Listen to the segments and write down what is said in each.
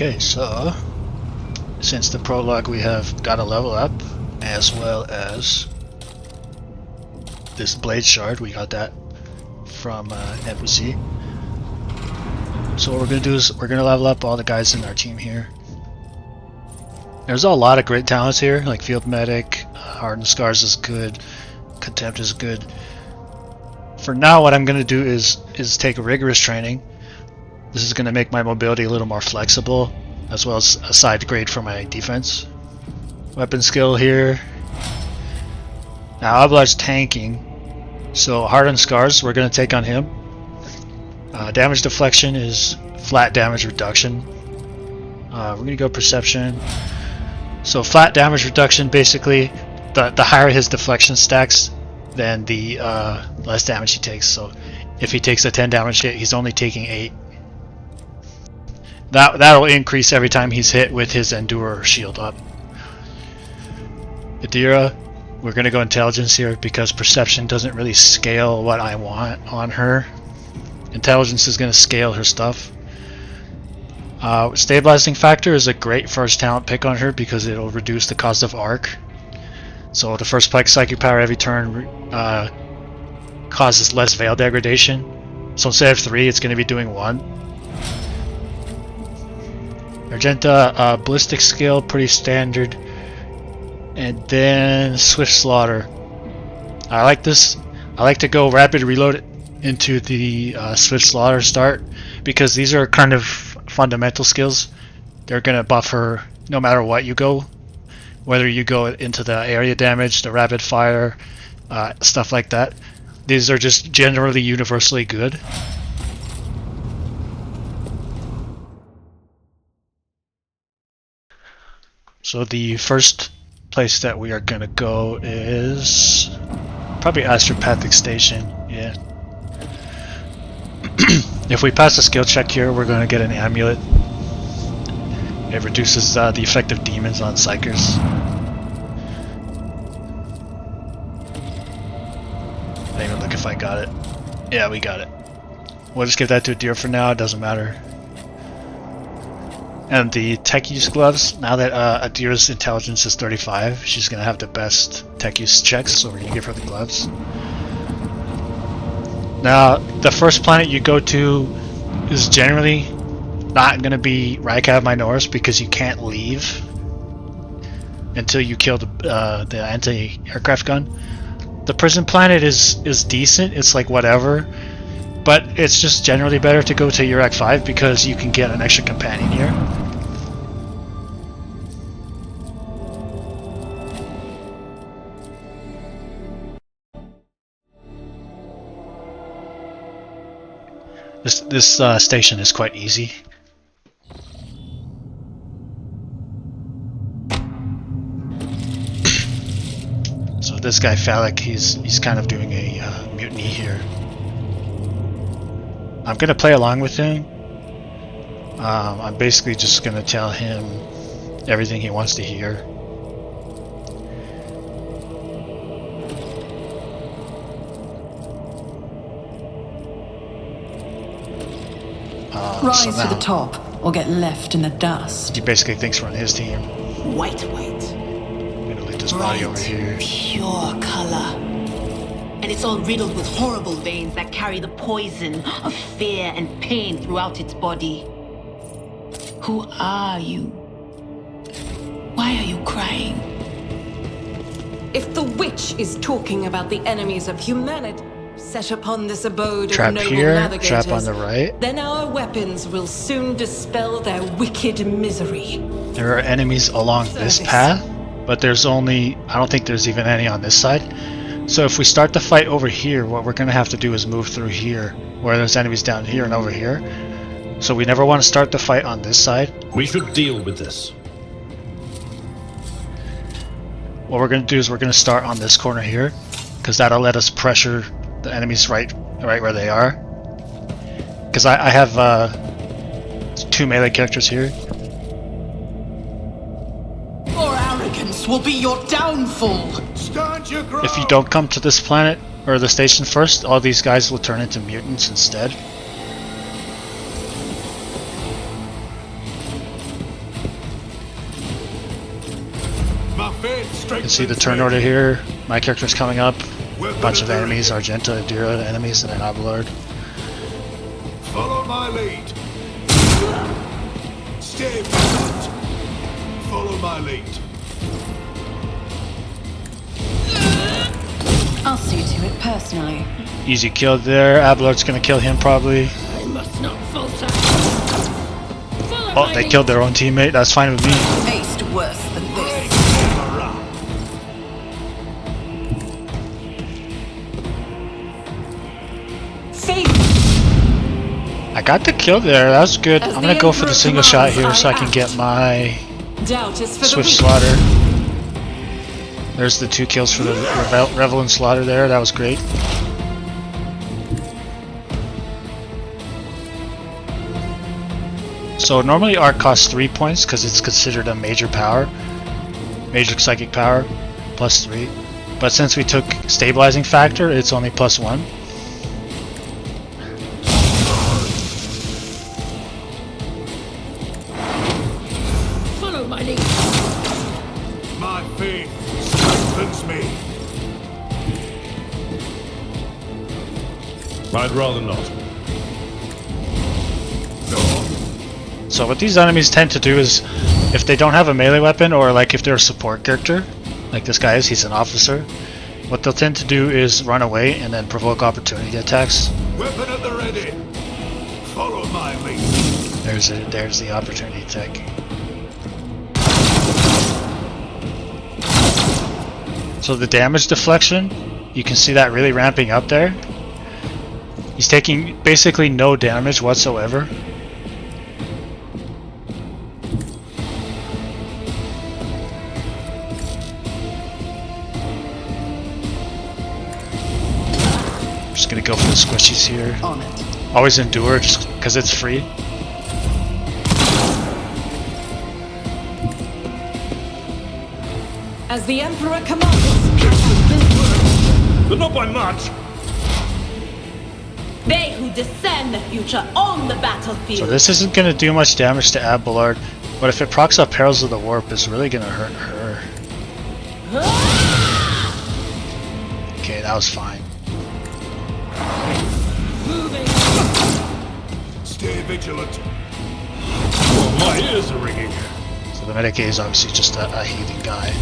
Okay, so since the prologue we have got a level up, as well as this blade shard, we got that from Embassy. So what we're going to do is we're going to level up all the guys in our team here. There's a lot of great talents here, like Field Medic, Hardened Scars is good, Contempt is good. For now, what I'm going to do is take rigorous training. This is going to make my mobility a little more flexible, as well as a side grade for my defense. Weapon skill here. Now Ablar's tanking, so Hardened Scars, we're going to take on him. Damage deflection is flat damage reduction. We're going to go Perception. So flat damage reduction, basically, the higher his deflection stacks, then the less damage he takes. So if he takes a 10 damage hit, he's only taking 8. That'll increase every time he's hit with his Endurer shield up. Adira, we're going to go Intelligence here because Perception doesn't really scale what I want on her. Intelligence is going to scale her stuff. Stabilizing Factor is a great first talent pick on her because it'll reduce the cost of arc. So the first psychic power every turn causes less veil degradation. So instead of 3, it's going to be doing 1. Argenta, ballistic skill, pretty standard. And then Swift Slaughter. I like this. I like to go rapid reload into the Swift Slaughter start because these are kind of fundamental skills. They're going to buff her no matter what you go. Whether you go into the area damage, the rapid fire, stuff like that. These are just generally universally good. So the first place that we are going to go is probably Astropathic Station. Yeah. If we pass a skill check here, we're going to get an amulet. It reduces the effect of demons on Psykers. I didn't even look if I got it. Yeah, we got it. We'll just give that to Adira for now, it doesn't matter. And the tech use gloves, now that Adira's intelligence is 35, she's going to have the best tech use checks, so we're going to give her the gloves. Now, the first planet you go to is generally not going to be Rykab Minoris because you can't leave until you kill the anti-aircraft gun. The prison planet is decent, it's like whatever, but it's just generally better to go to Urak 5 because you can get an extra companion here. This station is quite easy. So this guy Phallic, he's kind of doing a mutiny here. I'm gonna play along with him. I'm basically just gonna tell him everything he wants to hear. Rise to the top, or get left in the dust. He basically thinks we're on his team. Wait. I'm gonna leave this body over here. Pure color. And it's all riddled with horrible veins that carry the poison of fear and pain throughout its body. Who are you? Why are you crying? If the witch is talking about the enemies of humanity set upon this abode Trap of noble here, navigators, trap on the right. then our weapons will soon dispel their wicked misery. There are enemies along this path, but there's only, I don't think there's even any on this side. So if we start the fight over here, what we're going to have to do is move through here, where there's enemies down here and over here. So we never want to start the fight on this side. We should deal with this. What we're going to do is we're going to start on this corner here, because that'll let us pressure the enemies right where they are. Because I have 2 melee characters here. Your arrogance will be your downfall. Stand your ground. If you don't come to this planet or the station first, all these guys will turn into mutants instead. You can see the turn order here. My character's coming up. A bunch of enemies, Argenta, Adira enemies, and then Abelard. Follow my lead. Stay vigilant. Follow my lead. I'll see to it personally. Easy kill there. Abelard's gonna kill him probably. I must not falter. Oh, they killed their own teammate. That's fine with me. Faced worse than this. Faith! I got the kill there. That was good. As I'm the gonna go for the Emperor single shot here commands, so I I can act. get my Doubt is for the Swift weak. Slaughter. There's the 2 kills for the Revel and Slaughter there. That was great. So normally Arc costs 3 points because it's considered a major power. Major psychic power. Plus 3. But since we took stabilizing factor, it's only plus 1. Follow my lead. My faith strengthens me. I'd rather not. So what these enemies tend to do is, if they don't have a melee weapon, or like if they're a support character, like this guy is, he's an officer, what they'll tend to do is run away and then provoke opportunity attacks. Weapon at the ready. Follow my lead. There's the opportunity attack. So the damage deflection, you can see that really ramping up there. He's taking basically no damage whatsoever. Just gonna go for the squishies here. On it. Always endure just because it's free. As the Emperor commands. But not by much. They who discern the future own the battlefield. So this isn't gonna do much damage to Abelard, but if it procs up Perils of the Warp, it's really gonna hurt her. Okay, that was fine. Stay vigilant. Oh, my ears are ringing. So the Medicaid is obviously just a heathen guy.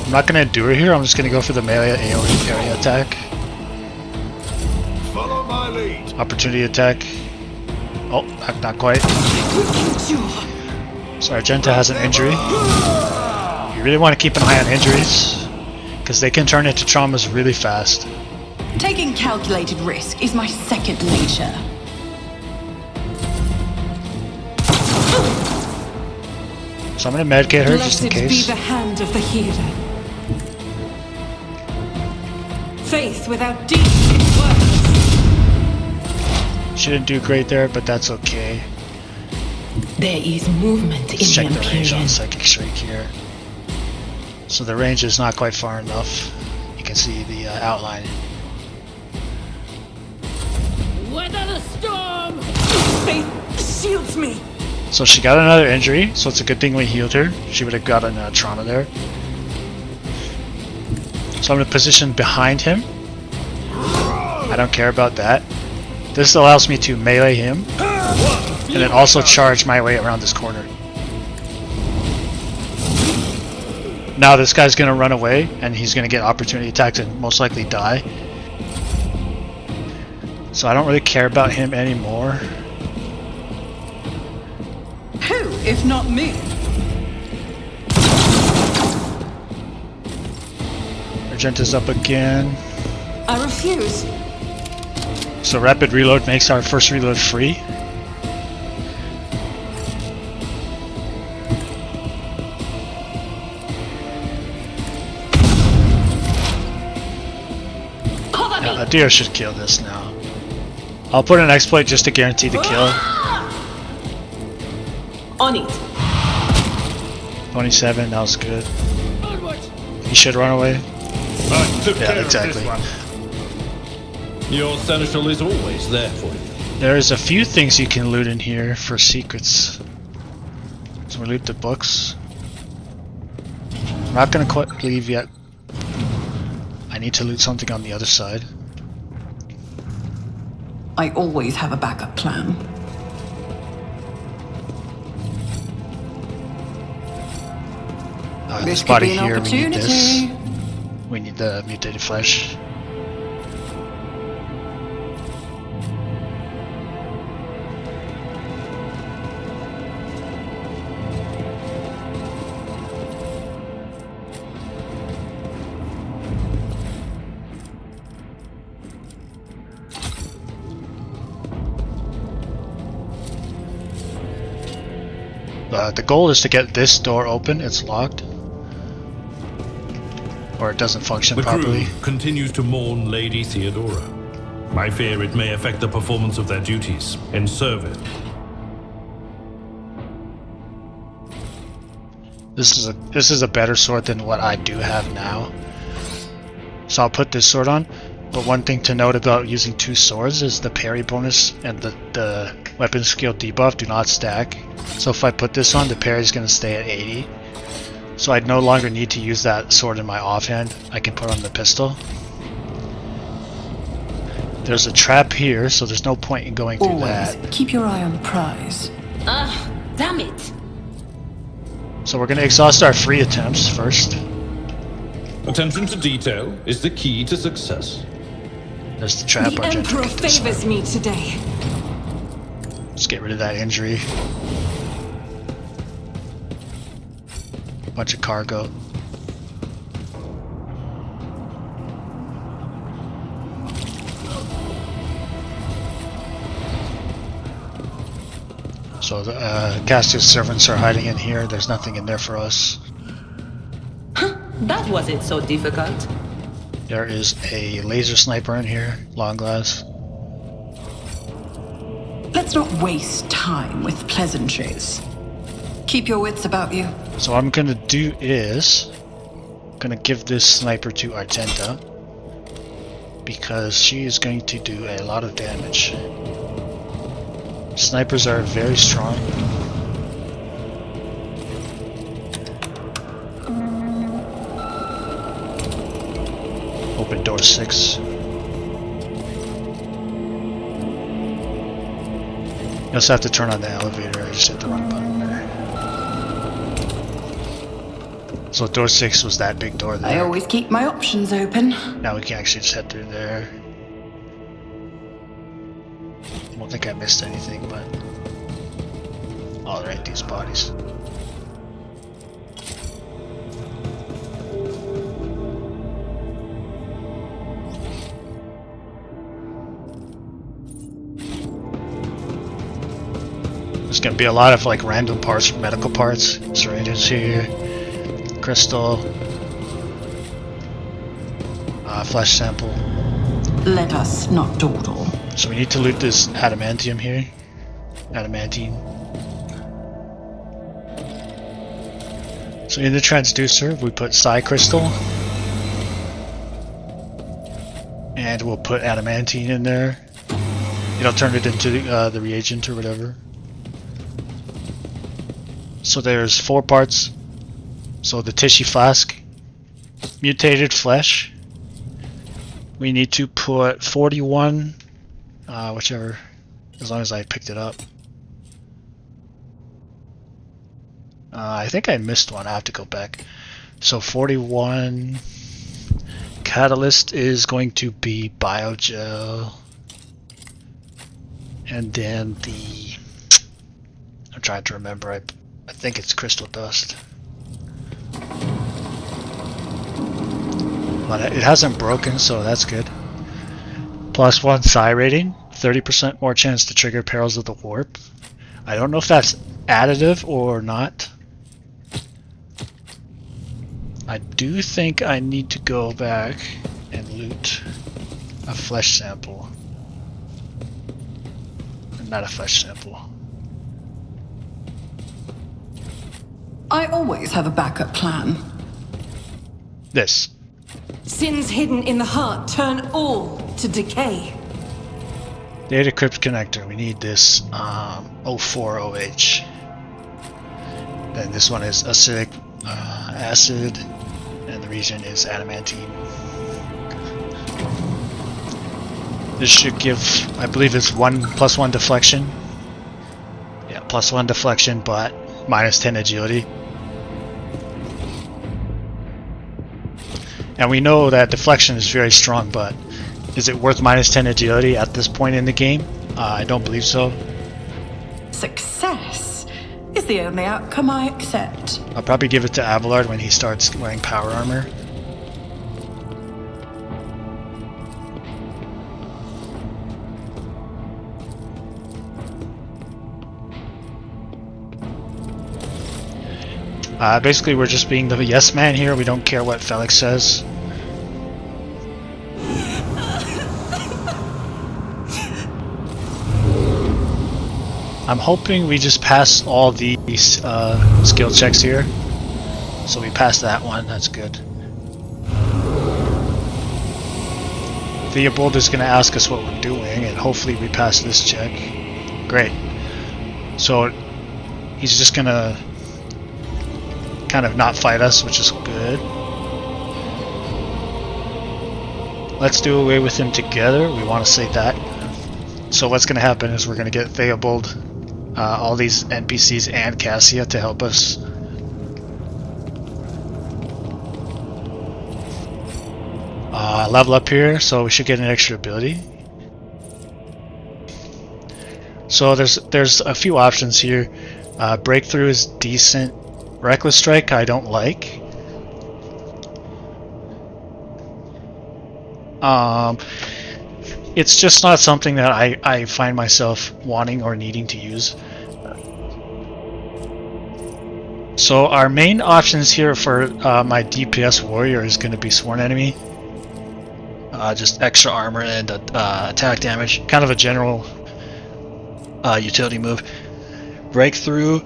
I'm not gonna endure here, I'm just gonna go for the melee AoE area attack. Follow my lead. Opportunity attack. Oh, not quite. So Argenta has an injury. You really want to keep an eye on injuries, because they can turn into traumas really fast. Taking calculated risk is my second nature. So I'm gonna medkit her just in Blessed be case. the hand of the healer. Faith without deeds is worthless. She didn't do great there, but that's okay. There is movement in Let's check the the range on Empyrean. Psychic Strike here. So the range is not quite far enough. You can see the outline. Weather the storm. Faith shields me. So she got another injury, so it's a good thing we healed her. She would have gotten trauma there. So I'm going to position behind him. I don't care about that. This allows me to melee him, and then also charge my way around this corner. Now this guy's going to run away, and he's going to get opportunity attacks and most likely die. So I don't really care about him anymore. Who, if not me? Argenta's up again. I refuse. So rapid reload makes our first reload free. Cover me. Adira should kill this now. I'll put an exploit just to guarantee the kill. On it. 27, that was good. Onward. He should run away. I took Yeah, care exactly. of this one. Your seneschal is always there for you. There's a few things you can loot in here for secrets. So we loot the books. not gonna quite leave yet. I need to loot something on the other side. I always have a backup plan. This could body be an here, we need this. opportunity. We need the mutated flesh. The goal is to get this door open. It's locked. Or it doesn't function The properly. crew continues to mourn Lady Theodora. I fear it may affect the performance of their duties in service. This is a better sword than what I do have now. So I'll put this sword on. But one thing to note about using two swords is the parry bonus and the weapon skill debuff do not stack. So if I put this on, the parry is going to stay at 80. So I no longer need to use that sword in my offhand. I can put on the pistol. There's a trap here, so there's no point in going through Always that. keep your eye on the prize. Damn it! So we're going to exhaust our free attempts first. Attention to detail is the key to success. There's the trap. The Argento Emperor can get this favors one. me today. Let's get rid of that injury. Bunch of cargo. So the Castiel's servants are hiding in here. There's nothing in there for us. That wasn't so difficult. There is a laser sniper in here, long glass. Let's not waste time with pleasantries. Keep your wits about you. So what I'm gonna do is gonna give this sniper to Argenta because she is going to do a lot of damage. Snipers are very strong. Open door 6. You also have to turn on the elevator. I just hit the wrong button there. So door 6 was that big door there. I always keep my options open. Now we can actually just head through there. I don't think I missed anything, but... Alright, these bodies. There's gonna be a lot of like random parts, medical parts. Syringes here, crystal, flesh sample. Let us not dawdle. So we need to loot this adamantium here. Adamantine. So in the transducer, we put psi crystal. And we'll put adamantine in there. It'll turn it into the reagent or whatever. So there's 4 parts. So the tissue flask, mutated flesh. We need to put 41, whichever, as long as I picked it up. I think I missed one. I have to go back. So 41. Catalyst is going to be biogel. And then the... I'm trying to remember. I think it's crystal dust. But it hasn't broken, so that's good. +1 psi rating. 30% more chance to trigger Perils of the Warp. I don't know if that's additive or not. I do think I need to go back and loot a flesh sample. Not a flesh sample. I always have a backup plan. This. Sins hidden in the heart turn all to decay. Data crypt connector. We need this 04OH. Then this one is acidic acid. and the region is adamantine. This should give, I believe it's +1 deflection. Yeah, +1 deflection, but -10 agility. And we know that deflection is very strong, but is it worth -10 agility at this point in the game? I don't believe so. Success is the only outcome I accept. I'll probably give it to Abelard when he starts wearing power armor. Basically, we're just being the yes man here. We don't care what Felix says. I'm hoping we just pass all these skill checks here. So we passed that one, that's good. Theobald is going to ask us what we're doing, and hopefully we pass this check. Great. So he's just going to kind of not fight us, which is good. Let's do away with him together. We want to say that. So what's going to happen is we're going to get Theobald, all these NPCs, and Cassia to help us. Level up here, so we should get an extra ability. So there's a few options here. Breakthrough is decent. Reckless Strike I don't like. It's just not something that I find myself wanting or needing to use. So our main options here for my DPS warrior is going to be Sworn Enemy. Just extra armor and attack damage. Kind of a general utility move. Breakthrough.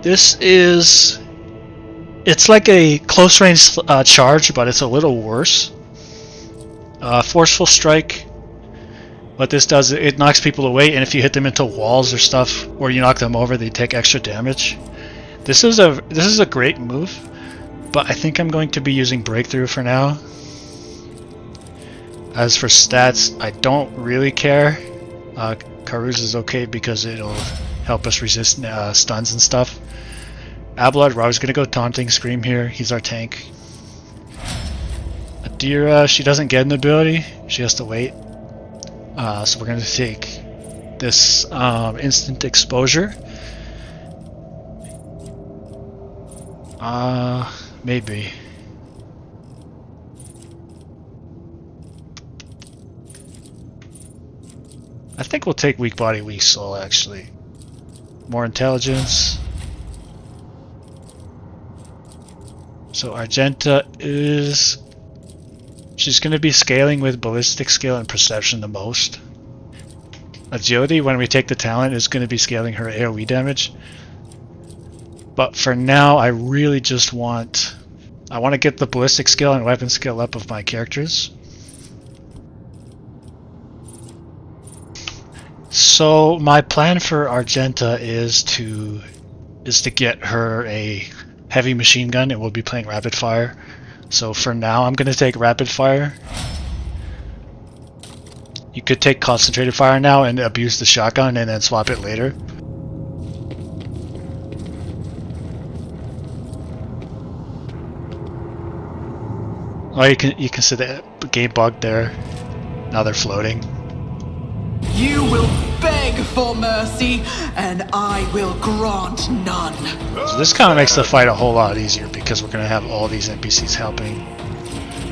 This is... It's like a close range charge, but it's a little worse. Forceful Strike. What this does, it knocks people away, and if you hit them into walls or stuff, or you knock them over, they take extra damage. This is a great move, but I think I'm going to be using Breakthrough for now. As for stats, I don't really care. Karuz is okay because it'll help us resist stuns and stuff. Abelard, we're always going to go Taunting Scream here. He's our tank. Adira, she doesn't get an ability. She has to wait. So we're going to take this Instant Exposure. Maybe. I think we'll take Weak Body, Weak Soul, actually. More intelligence. So Argenta is... She's going to be scaling with Ballistic Skill and Perception the most. Agility, when we take the talent, is going to be scaling her AoE damage. But for now, I really just want... I want to get the Ballistic Skill and Weapon Skill up of my characters. So my plan for Argenta is to get her a heavy machine gun, and we'll be playing Rapid Fire. So for now, I'm going to take Rapid Fire. You could take Concentrated Fire now and abuse the shotgun and then swap it later. Oh, you can see the game bug there. Now they're floating. You will beg for mercy, and I will grant none. So this kind of makes the fight a whole lot easier because we're going to have all these NPCs helping.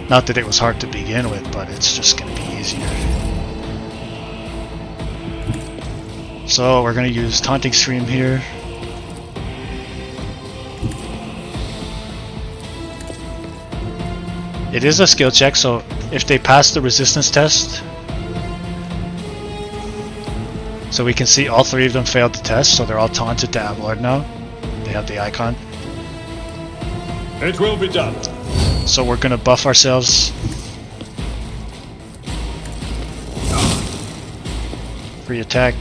Not that it was hard to begin with, but it's just going to be easier. So we're going to use Taunting Scream here. It is a skill check, so if they pass the resistance test... So we can see all three of them failed the test, so they're all taunted to Abelard now. They have the icon. It will be done. So we're gonna buff ourselves. Free attack.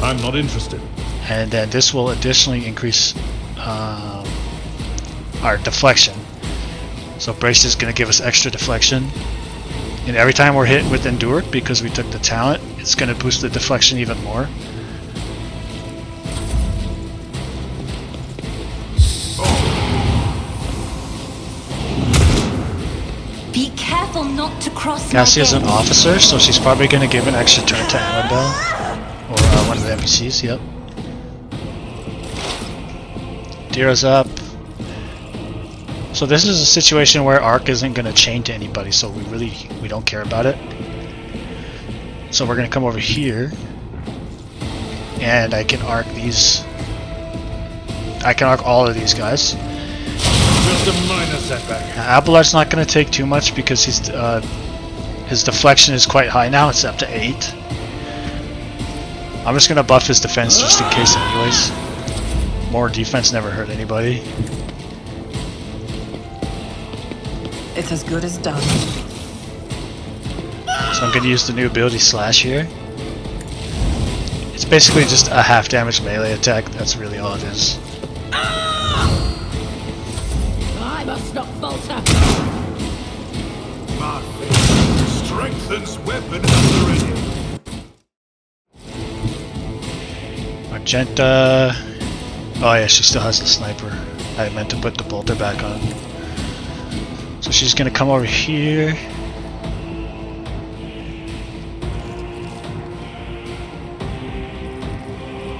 I'm not interested. And then this will additionally increase our deflection. So Brace is going to give us extra deflection. And every time we're hit with Endure, because we took the talent, it's going to boost the deflection even more. Be careful not to cross Cassie my is an gaze. officer, so she's probably going to give an extra turn to Annabelle. Or one of the NPCs, yep. Dira's up. So this is a situation where Arc isn't going to chain to anybody, so we don't care about it. So we're going to come over here. And I can arc these. I can arc all of these guys. Just a minor setback. Abelard's not going to take too much because his deflection is quite high now. It's up to 8. I'm just going to buff his defense just in case anyways. More defense never hurt anybody. It's as good as done. So I'm going to use the new ability Slash here. It's basically just a half damage melee attack. That's really all it is. I must not falter. My faith strengthens weapon at the ready. Magenta. Oh yeah, she still has the sniper. I meant to put the bolter back on. So she's gonna come over here.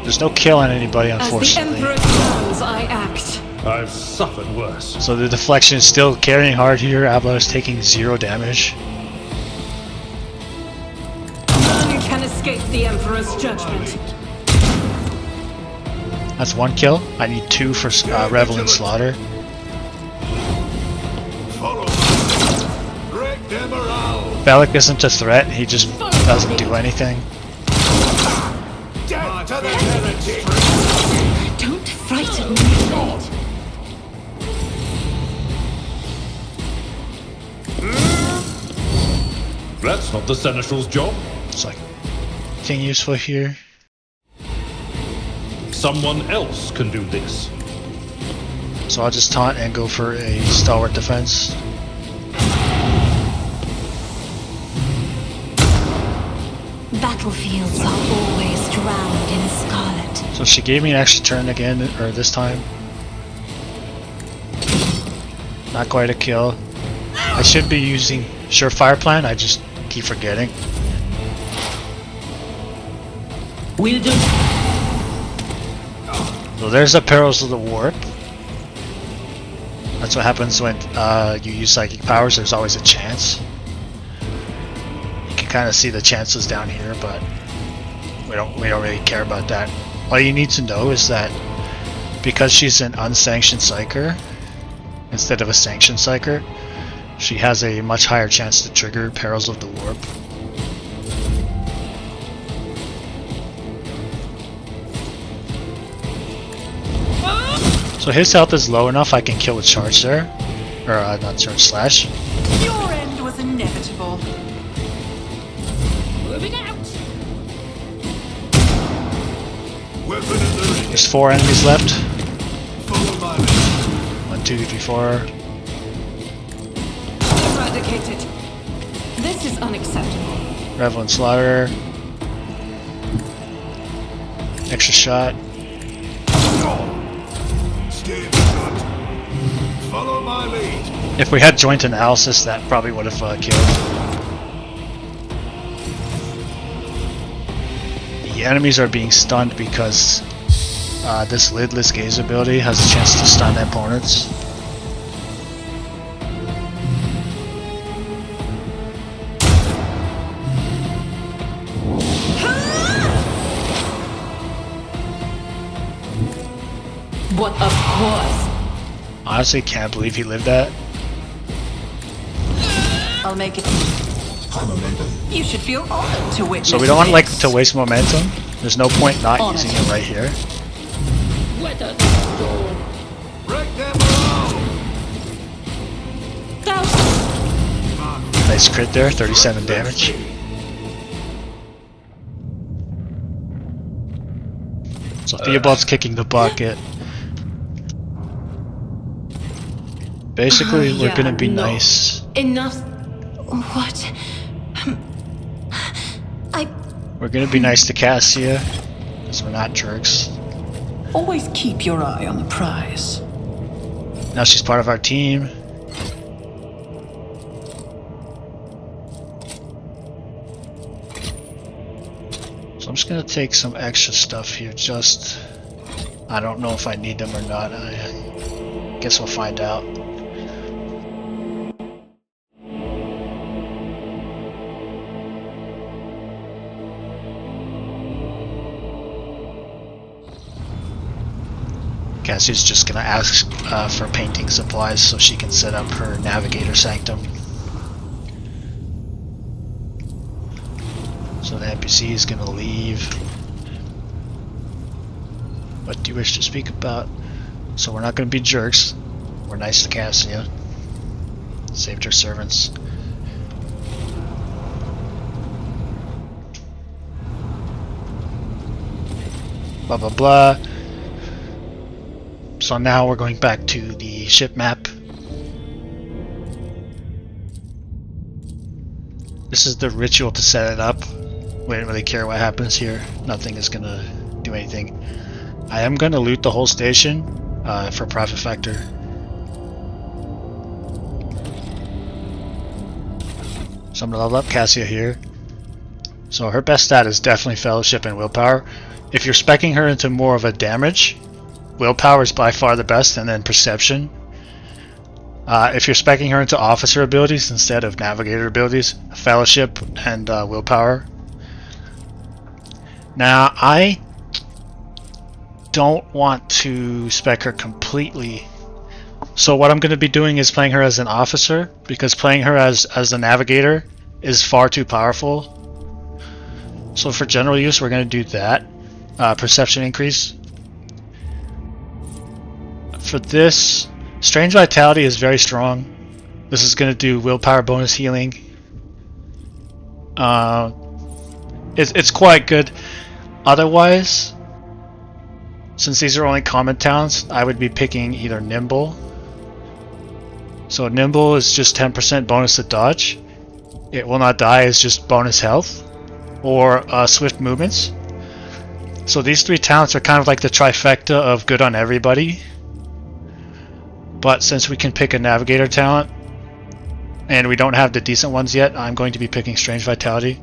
There's no kill on anybody, As the unfortunately. Emperor commands, I act. I've suffered worse. So the deflection is still carrying hard here. Abla is taking 0 damage. None can escape the Emperor's judgment. That's 1 kill. I need 2 for Revel and Slaughter. Follow me. Break them around. Bellic isn't a threat. He just doesn't do anything. Death to the heretic. Don't frighten me. That's not the Seneschal's job. It's like anything useful here. Someone else can do this. So I'll just taunt and go for a stalwart defense. Battlefields are always drowned in scarlet. So she gave me an extra turn again, or this time. Not quite a kill. I should be using Surefire Plan, I just keep forgetting. We'll do. So there's the Perils of the Warp. That's what happens when you use psychic powers, there's always a chance. You can kind of see the chances down here, but we don't really care about that. All you need to know is that because she's an unsanctioned psyker instead of a sanctioned psyker, she has a much higher chance to trigger Perils of the Warp. So his health is low enough I can kill with charge there. Or not charge, slash. Your end was inevitable. Moving out. Weapon at the ready. There's 4 enemies left. Follow my lead. 1, 2, 3, 4. Eradicated. This is unacceptable. Revel and Slaughter. Extra shot. Stay put. Follow my lead. If we had joint analysis, that probably would have killed. The enemies are being stunned because this lidless gaze ability has a chance to stun opponents. What of course? Honestly, can't believe he lived that. I'll make it. You should feel honored to witness So we don't want this. to waste momentum. There's no point not using it right here. Weather the storm. Break them around. Nice crit there, 37 damage. So Theobald's kicking the bucket. basically, we're Yeah, gonna be no. nice. Enough. What? We're gonna be nice to Cassia, because we're not jerks. Always keep your eye on the prize. Now she's part of our team. So I'm just gonna take some extra stuff here, I don't know if I need them or not. I guess we'll find out. Cassie's just gonna ask for painting supplies so she can set up her navigator sanctum. So the NPC is gonna leave. What do you wish to speak about? So we're not gonna be jerks. We're nice to Cassia. Saved her servants. Blah blah blah. So now we're going back to the ship map. This is the ritual to set it up. We don't really care what happens here. Nothing is gonna do anything. I am gonna loot the whole station for profit factor. So I'm gonna level up Cassia here. So her best stat is definitely Fellowship and Willpower. If you're speccing her into more of a damage, Willpower is by far the best, and then Perception. If you're speccing her into Officer abilities instead of Navigator abilities, Fellowship and Willpower. Now, I don't want to spec her completely. So what I'm going to be doing is playing her as an Officer, because playing her as a Navigator is far too powerful. So for general use, we're going to do that. Perception increase. For this, Strange Vitality is very strong. This is going to do Willpower bonus healing. It's quite good. Otherwise, since these are only common towns, I would be picking either Nimble. So Nimble is just 10% bonus to dodge. It will not die is just bonus health. Or Swift movements. So these three talents are kind of like the trifecta of good on everybody. But since we can pick a Navigator talent, and we don't have the decent ones yet, I'm going to be picking Strange Vitality.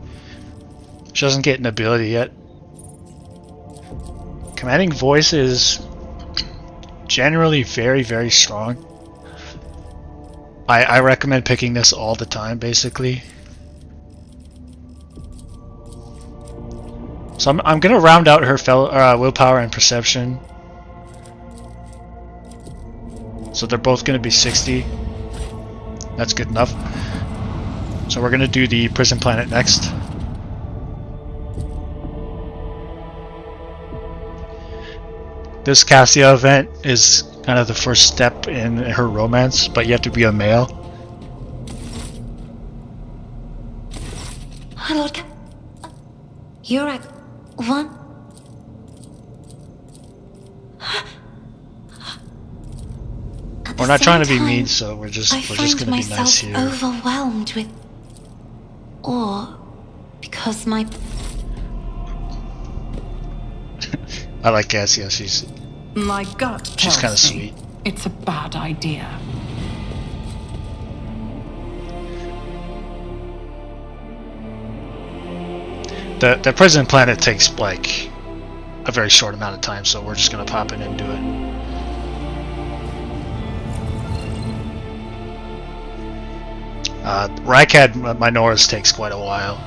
She doesn't get an ability yet. Commanding Voice is generally very, very strong. I recommend picking this all the time, basically. So I'm going to round out her Willpower and Perception. So they're both going to be 60. That's good enough. So we're going to do the Prison Planet next. This Cassia event is kind of the first step in her romance, but you have to be a male. Lord, you're at one. We're not trying to be mean, so we're just I gonna find be nice myself here. overwhelmed with awe because my I like Cassia. She's My gut tells kind of me sweet. it's a bad idea. The Prison Planet takes like a very short amount of time, so we're just gonna pop in and do it. Rykad Minoris takes quite a while.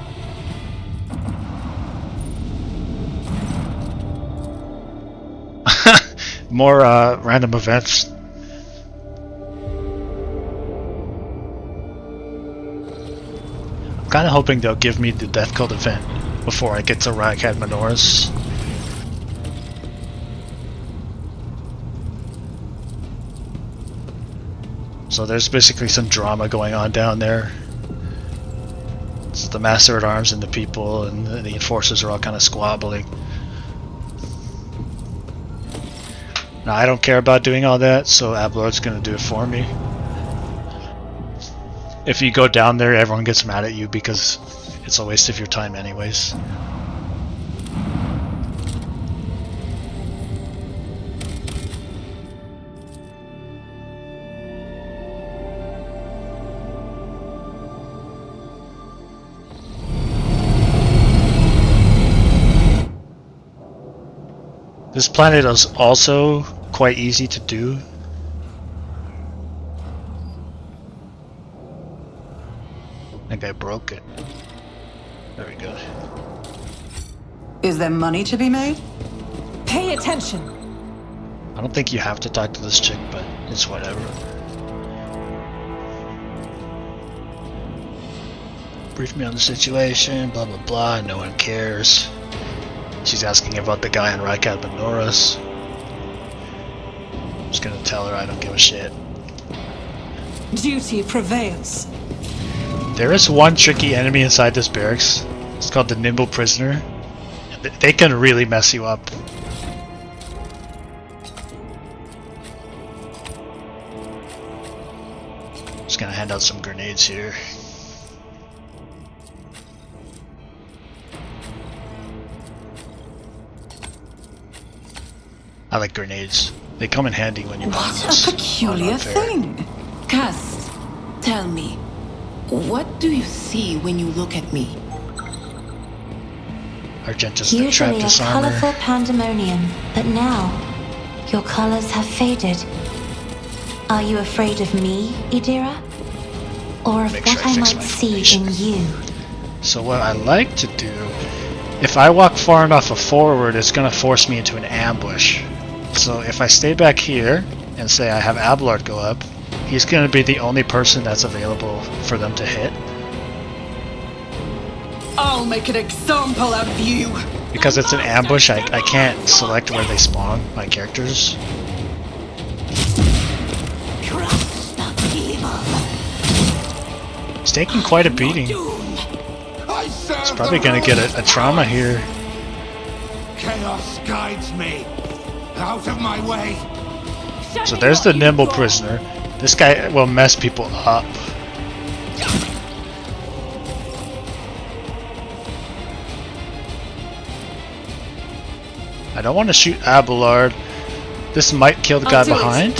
More random events. I'm kind of hoping they'll give me the Death Cult event before I get to Rykad Minoris. So there's basically some drama going on down there. It's the Master at Arms and the people and the enforcers are all kind of squabbling. Now I don't care about doing all that, so Ablord's gonna do it for me. if you go down there, everyone gets mad at you because it's a waste of your time anyways. This planet is also quite easy to do. I think I broke it. There we go. Is there money to be made? Pay attention. I don't think you have to talk to this chick, but it's whatever. Brief me on the situation, blah blah blah, no one cares. She's asking about the guy on Rykad Minoras. I'm just gonna tell her I don't give a shit. Duty prevails. There is one tricky enemy inside this barracks. It's called the Nimble Prisoner. They can really mess you up. Just gonna hand out some grenades here. I like grenades. They come in handy when you're What this a peculiar unfair. thing. Cast, tell me, what do you see when you look at me? Argentus the Usually a Traptus armor. colourful pandemonium, but now your colours have faded. Are you afraid of me, Idira? Or of Make what sure I I fix might my see formation. in you? So what I like to do, if I walk far enough forward, it's going to force me into an ambush. So if I stay back here and say I have Abelard go up, he's going to be the only person that's available for them to hit. I'll make an example out of you. Because it's an ambush, I can't select where they spawn, my characters. It's taking quite a beating. It's probably going to get a trauma here. Chaos guides me. Out of my way. So there's the Nimble Prisoner. This guy will mess people up. I don't want to shoot Abelard. This might kill the guy behind.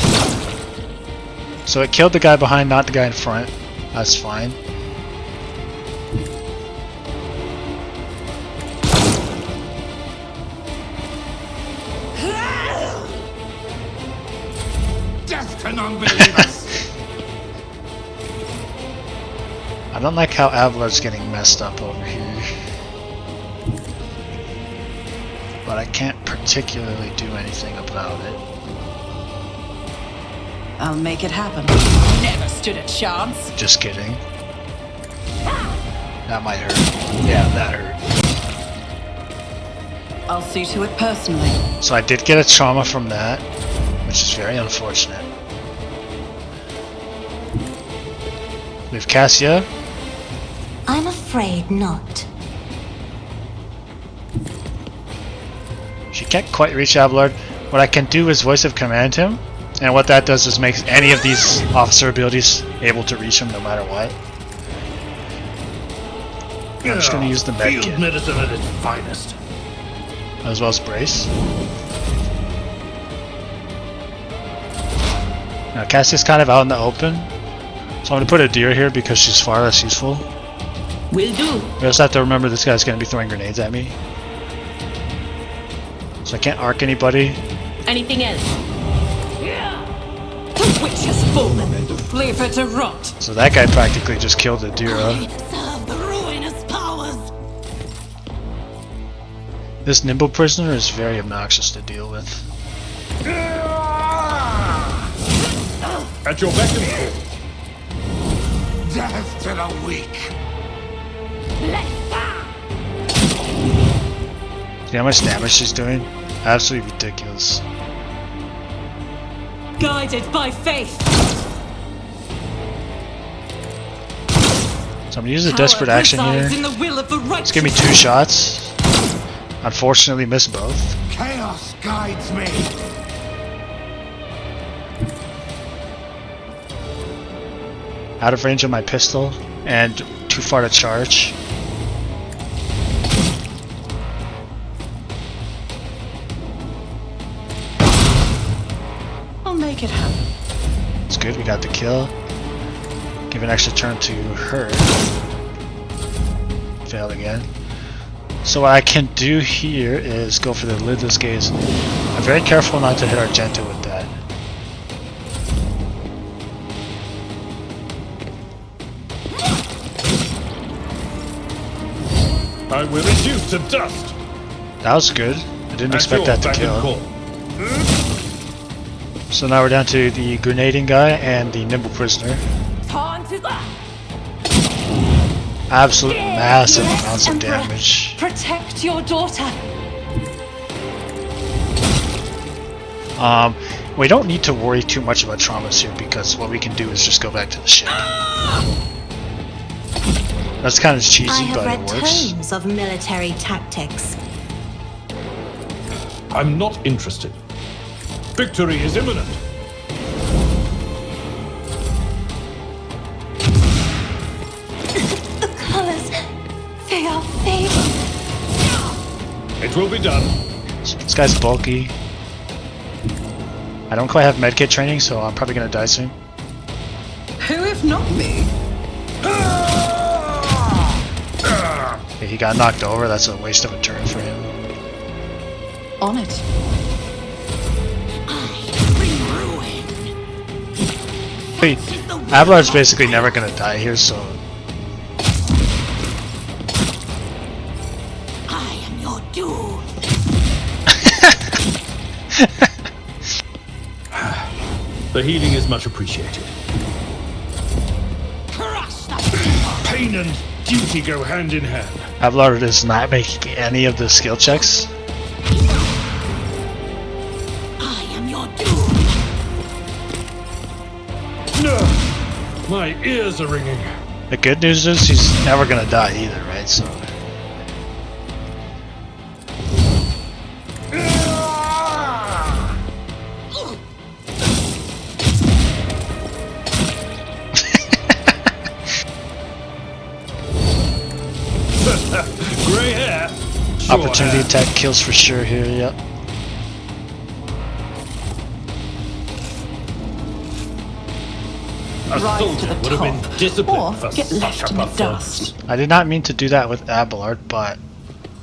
So it killed the guy behind, not the guy in front. That's fine. Death to non-believers. I don't like how Abelard's getting messed up over here. But I can't particularly do anything about it. I'll make it happen. Never stood a chance. Just kidding. That might hurt. Yeah, that hurt. I'll see to it personally. So I did get a trauma from that, which is very unfortunate. We have Cassia. I'm afraid not. She can't quite reach Abelard. What I can do is voice of command him, and what that does is makes any of these officer abilities able to reach him no matter what. I'm just going to use the med Field kit, medicine at its finest. as well as brace. Now Cassia's kind of out in the open, so I'm going to put a deer here because she's far less useful. Will do. We also have to remember this guy's going to be throwing grenades at me. So I can't arc anybody. Anything else? The witch has fallen. Leave her to rot. So that guy practically just killed Adira. Serve the ruinous powers. This Nimble Prisoner is very obnoxious to deal with. At your beck and call. Death to the weak. See how much damage she's doing? Absolutely ridiculous. Guided by faith. So I'm gonna use a desperate action here. In the will of the Just give me 2 shots. Unfortunately, miss both. Chaos guides me. out of range of my pistol and too far to charge. I'll make it happen. It's good, we got the kill. Give an extra turn to her. Failed again. So what I can do here is go for the lidless gaze. I'm very careful not to hit Argento with that. I will reduce to dust. That was good. I didn't expect that to kill. So now we're down to the grenading guy and the nimble prisoner. Absolute massive amounts of damage. Protect your daughter. We don't need to worry too much about traumas here because what we can do is just go back to the ship. That's kind of I cheesy, have but read it works. tomes of military tactics. I'm not interested. Victory is imminent. The colors, they are fading. It will be done. So this guy's bulky. I don't quite have medkit training, so I'm probably gonna die soon. Who if not me? Okay, he got knocked over. That's a waste of a turn for him. On it. Wait, Abelard's basically never gonna die here, so I am your doom. The healing is much appreciated. Pain and duty go hand in hand. Abelard is not making any of the skill checks. I am your doom. No! My ears are ringing. The good news is he's never gonna die either, right? So Grey hair. Short opportunity hair. attack kills for sure here. Yep. A Rise to soldier the would have been top, disciplined or for get such left a in the performance. dust. I did not mean to do that with Abelard, but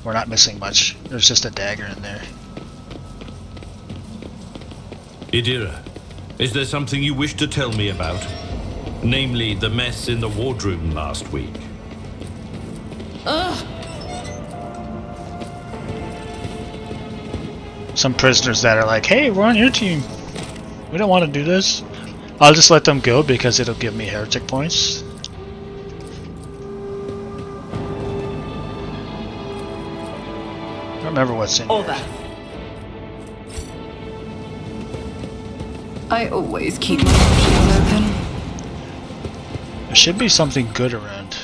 we're not missing much. There's just a dagger in there. Idira, is there something you wish to tell me about? Namely, the mess in the wardroom last week. Some prisoners that are like, hey, we're on your team. We don't want to do this. I'll just let them go because it'll give me heretic points. I don't remember what's in Over. here. I always keep my options open. There should be something good around.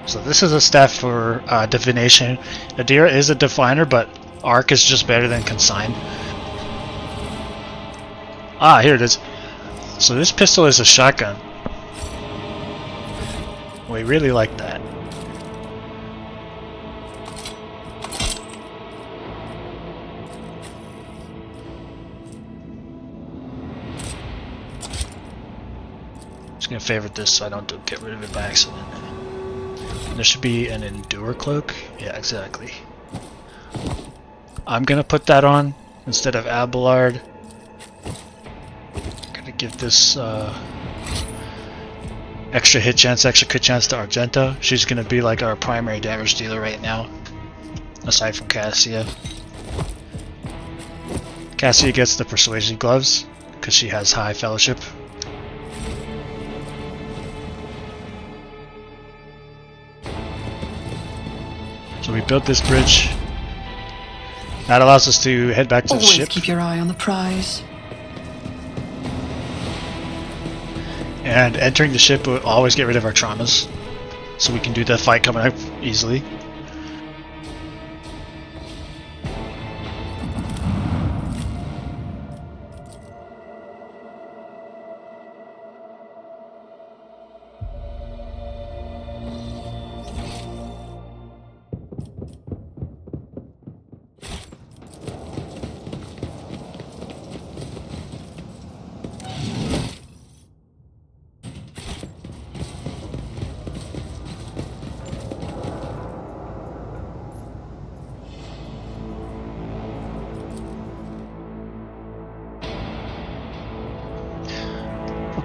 So this is a staff for divination. Idira is a diviner, but arc is just better than consign. Ah, here it is. So this pistol is a shotgun. We really like that. Just gonna favorite this so I don't get rid of it by accident. There should be an endure cloak. Yeah, exactly. I'm gonna put that on instead of Abelard. Gonna give this extra hit chance, extra crit chance to Argento. She's gonna be like our primary damage dealer right now, aside from Cassia. Cassia gets the persuasion gloves because she has high fellowship. So we built this bridge. That allows us to head back to the Always ship. keep your eye on the prize. And entering the ship will always get rid of our traumas. So we can do the fight coming up easily.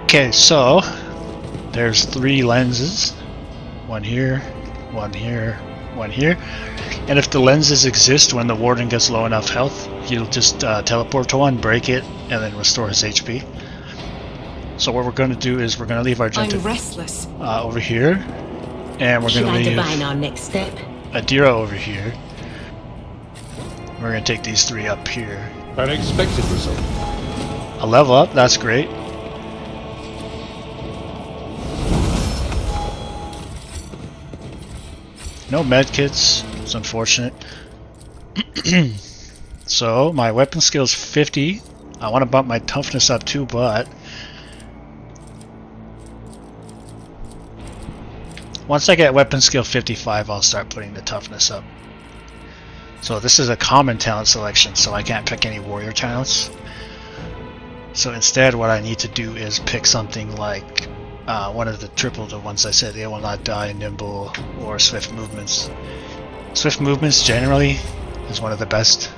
Okay, so there's 3 lenses. One here, one here, one here. And if the lenses exist when the warden gets low enough health, he'll just teleport to one, break it, and then restore his HP. So what we're going to do is we're going to leave our I'm Argenta restless. over here, and we're Should going I to leave divine our next step? Adira over here. We're going to take these 3 up here. An expected result. A level up, that's great. No medkits, it's unfortunate. So my weapon skill is 50. I want to bump my toughness up too, but once I get weapon skill 55, I'll start putting the toughness up. So this is a common talent selection, so I can't pick any warrior talents. So instead what I need to do is pick something like one of the ones I said, They Will Not Die, Nimble, or Swift Movements. Swift Movements generally is one of the best.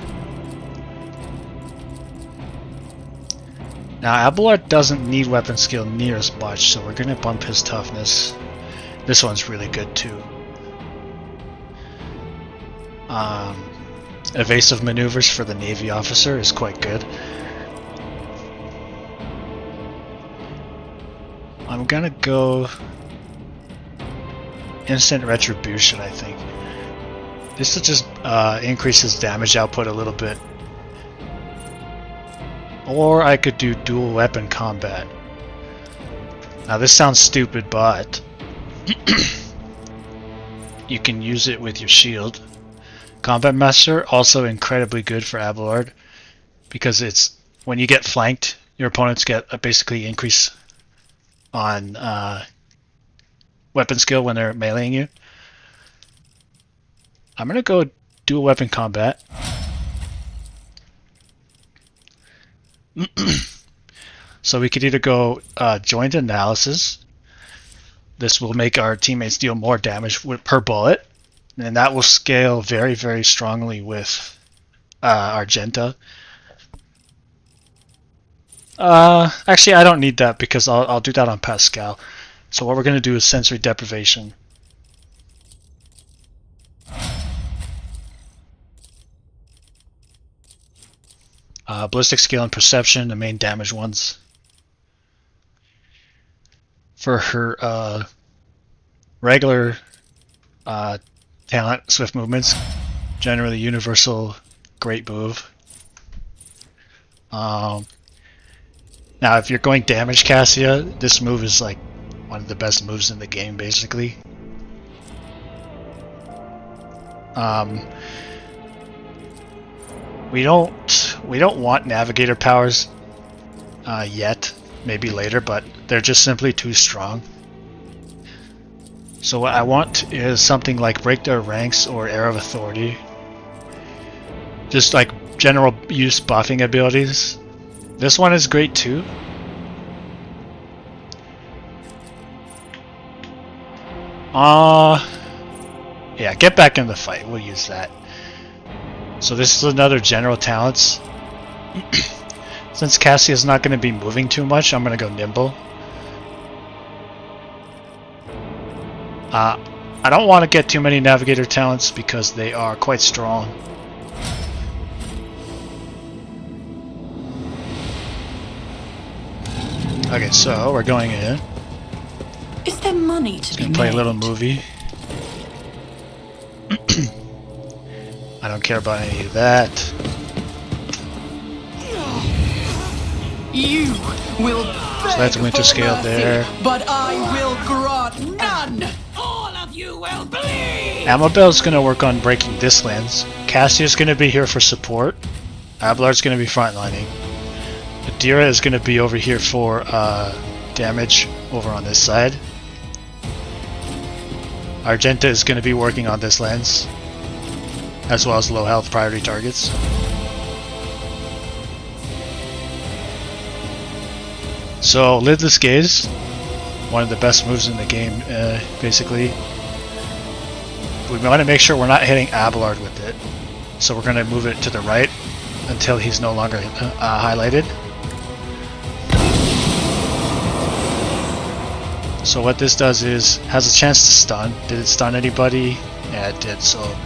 Now Abelard doesn't need weapon skill near as much, so we're going to bump his toughness. This one's really good too. Evasive maneuvers for the Navy officer is quite good. I'm gonna go Instant Retribution, I think. This will just increase his damage output a little bit. Or I could do dual weapon combat. Now this sounds stupid, but you can use it with your shield. Combat Master, also incredibly good for Abelard, because it's when you get flanked, your opponents get basically increase on weapon skill when they're meleeing you. I'm gonna go dual weapon combat. So we could either go joint analysis. This will make our teammates deal more damage per bullet, and that will scale very, very strongly with Argenta. Actually, I don't need that because I'll do that on Pascal. So what we're going to do is sensory deprivation. Ballistic skill and perception, the main damage ones. For her regular talent, swift movements, generally universal, great move. Now if you're going damage Cassia, this move is like one of the best moves in the game basically. We don't want navigator powers yet, maybe later, but they're just simply too strong. So what I want is something like Break Their Ranks or Air of Authority. Just like general use buffing abilities. This one is great too. Yeah, get back in the fight. We'll use that. So this is another general talents. Since Cassie is not going to be moving too much, I'm going to go nimble. I don't want to get too many navigator talents because they are quite strong. Okay, so we're going in. Is there money to be made? Play a little movie. I don't care about any of that. You will beg So that's winter for scale mercy, there. but I will grant none. All of you will bleed! Amabel's gonna work on breaking this lens. Cassia's gonna be here for support. Abelard's gonna be frontlining. Adira is gonna be over here for damage over on this side. Argenta is gonna be working on this lens, as well as low health priority targets. So Lidless Gaze, one of the best moves in the game, basically. We want to make sure we're not hitting Abelard with it, so we're going to move it to the right until he's no longer highlighted. So what this does is has a chance to stun. Did it stun anybody? Yeah, it did. So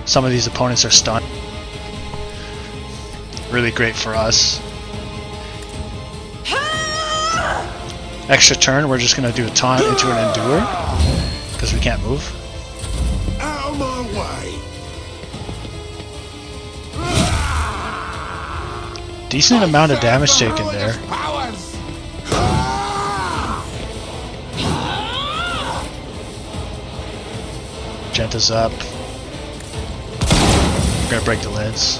some of these opponents are stunned. Really great for us. Extra turn, we're just gonna do a taunt into an endure because we can't move. Out of my way! Decent amount of damage taken there. Powers! Genta's up. We're gonna break the lens.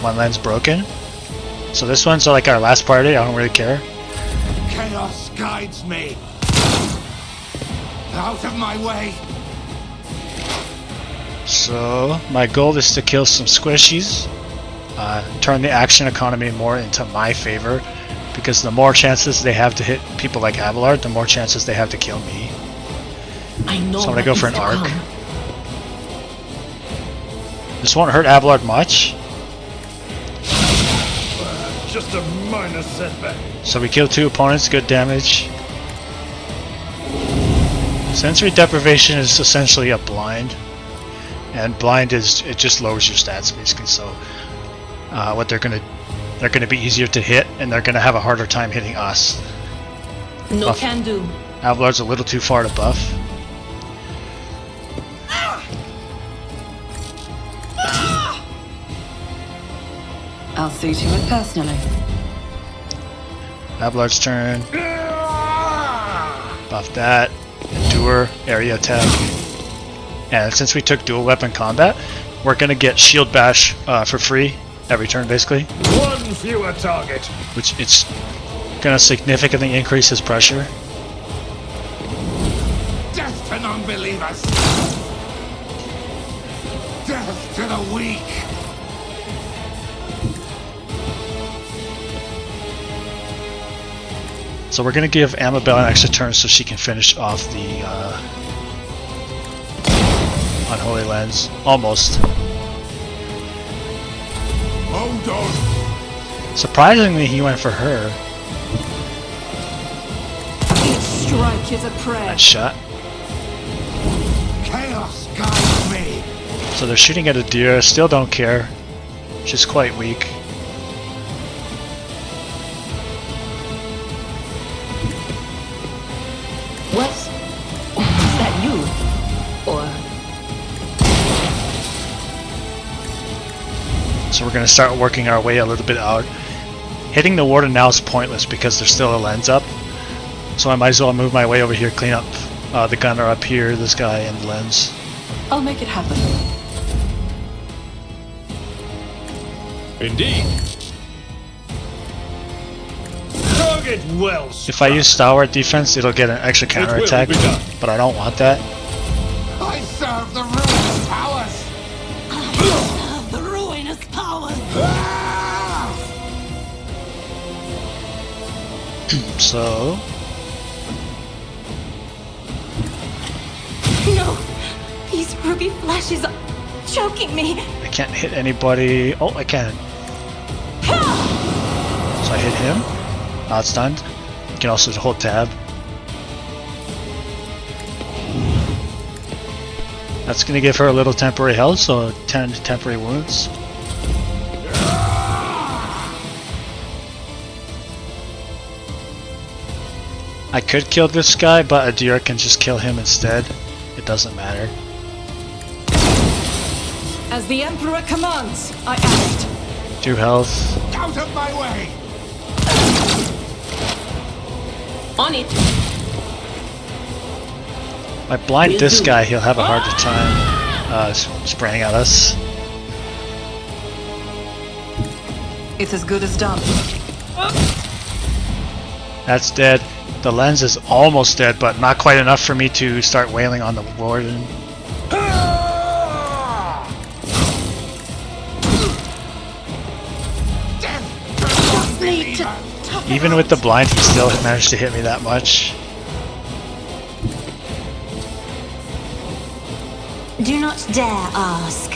One lens broken. So this one's like our last party, I don't really care. Chaos guides me! Out of my way! So my goal is to kill some squishies. Turn the action economy more into my favor. Because the more chances they have to hit people like Abelard, the more chances they have to kill me. I know. So I'm gonna what go is for an to arc. come. This won't hurt Abelard much. Just a minor setback. So we kill 2 opponents, good damage. Sensory deprivation is essentially a blind. And blind is, it just lowers your stats basically, so what they're gonna be easier to hit and they're gonna have a harder time hitting us. No Buff. can do. Abelard's a little too far to buff. I'll see to it personally. Abelard's turn. Buff that. Endure, area attack. And since we took dual weapon combat, we're gonna get shield bash for free every turn basically. One fewer target. Which it's gonna significantly increase his pressure. Death to non-believers! Death to the weak! So we're gonna give Amabel an extra turn so she can finish off the Unholy Lens. Almost. Hold on! Surprisingly, he went for her. Each strike is a prayer. Nice shot. Chaos guides me! So they're shooting at Adira, still don't care. She's quite weak. Was that you? Or So we're gonna start working our way a little bit out. Hitting the warden now is pointless because there's still a lens up. So I might as well move my way over here, clean up the gunner up here, this guy, and the lens. I'll make it happen. Indeed. Target well. If I use stalwart defense, it'll get an extra counter attack, be done. but I don't want that. I serve the ruinous powers! Of the ruinous powers. So No! These ruby flashes are choking me! I can't hit anybody. Oh, I can. So I hit him. Not stunned. You can also hold tab. That's gonna give her a little temporary health, so 10 temporary wounds. I could kill this guy, but Adira can just kill him instead. It doesn't matter. As the Emperor commands, I act. 2 health. Out of my way! on it. If I blind this guy, he'll have a harder time spraying at us. It's as good as done. That's dead. The lens is almost dead, but not quite enough for me to start wailing on the warden. Even with the blind, he still managed to hit me that much. Do not dare ask.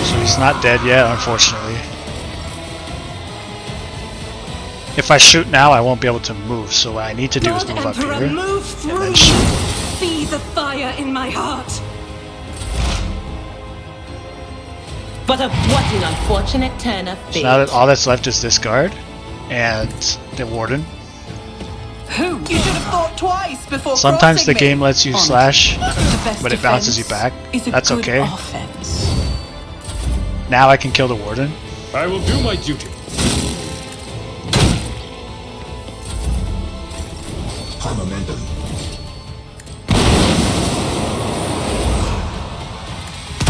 So he's not dead yet, unfortunately. If I shoot now, I won't be able to move, so what I need to do is Lord move up Emperor, here. move through then me! shoot. Be the fire in my heart! But of what an unfortunate turn of fate. So now that all that's left is this guard and the warden. Who? You should have thought twice before Sometimes the crossing me. game lets you Honest. slash, The best but it bounces you defense back. is a That's good okay. offense. Now I can kill the warden. I will do my duty. Momentum.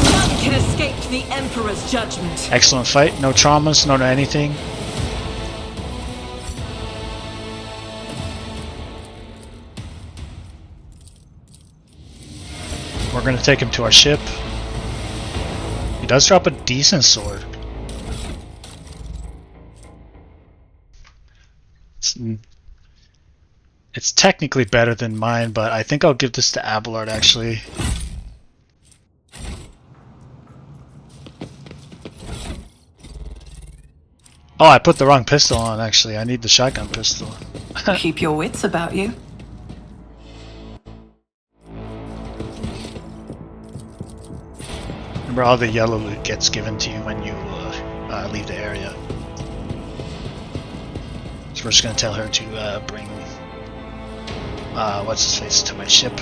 None can escape the Emperor's judgment. Excellent fight. No traumas, no anything. We're gonna take him to our ship. He does drop a decent sword. It's technically better than mine, but I think I'll give this to Abelard actually. Oh, I put the wrong pistol on actually. I need the shotgun pistol. Keep your wits about you. Remember, all the yellow loot gets given to you when you leave the area. So we're just gonna tell her to bring what's his face to my ship.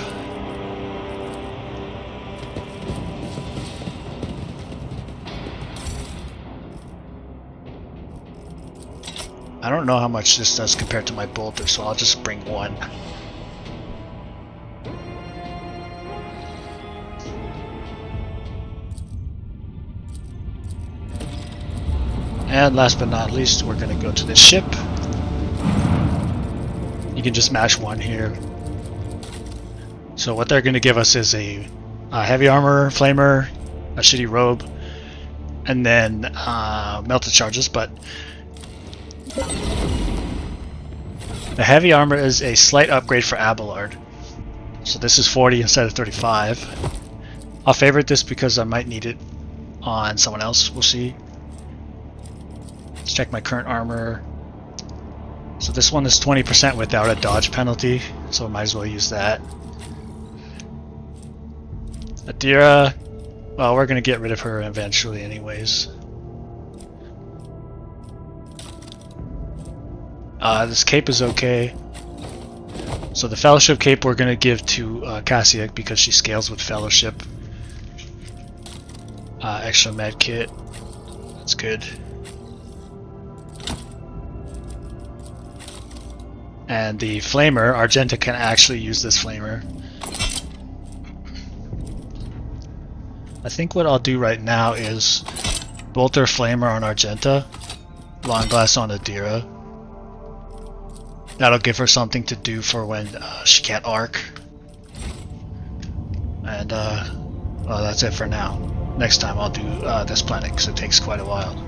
I don't know how much this does compared to my bolter, so I'll just bring one. And last but not least, we're going to go to the ship. You can just mash one here. So what they're going to give us is a heavy armor, flamer, a shitty robe, and then melted charges. But the heavy armor is a slight upgrade for Abelard. So this is 40 instead of 35. I'll favorite this because I might need it on someone else. We'll see. Let's check my current armor. So this one is 20% without a dodge penalty, so I might as well use that. Adira, well, we're gonna get rid of her eventually anyways. This cape is okay. So the Fellowship cape we're gonna give to Cassia because she scales with Fellowship. Extra med kit, that's good. And the flamer, Argenta can actually use this flamer. I think what I'll do right now is bolter flamer on Argenta, long glass on Adira. That'll give her something to do for when she can't arc. And well, that's it for now. Next time I'll do this planet because it takes quite a while.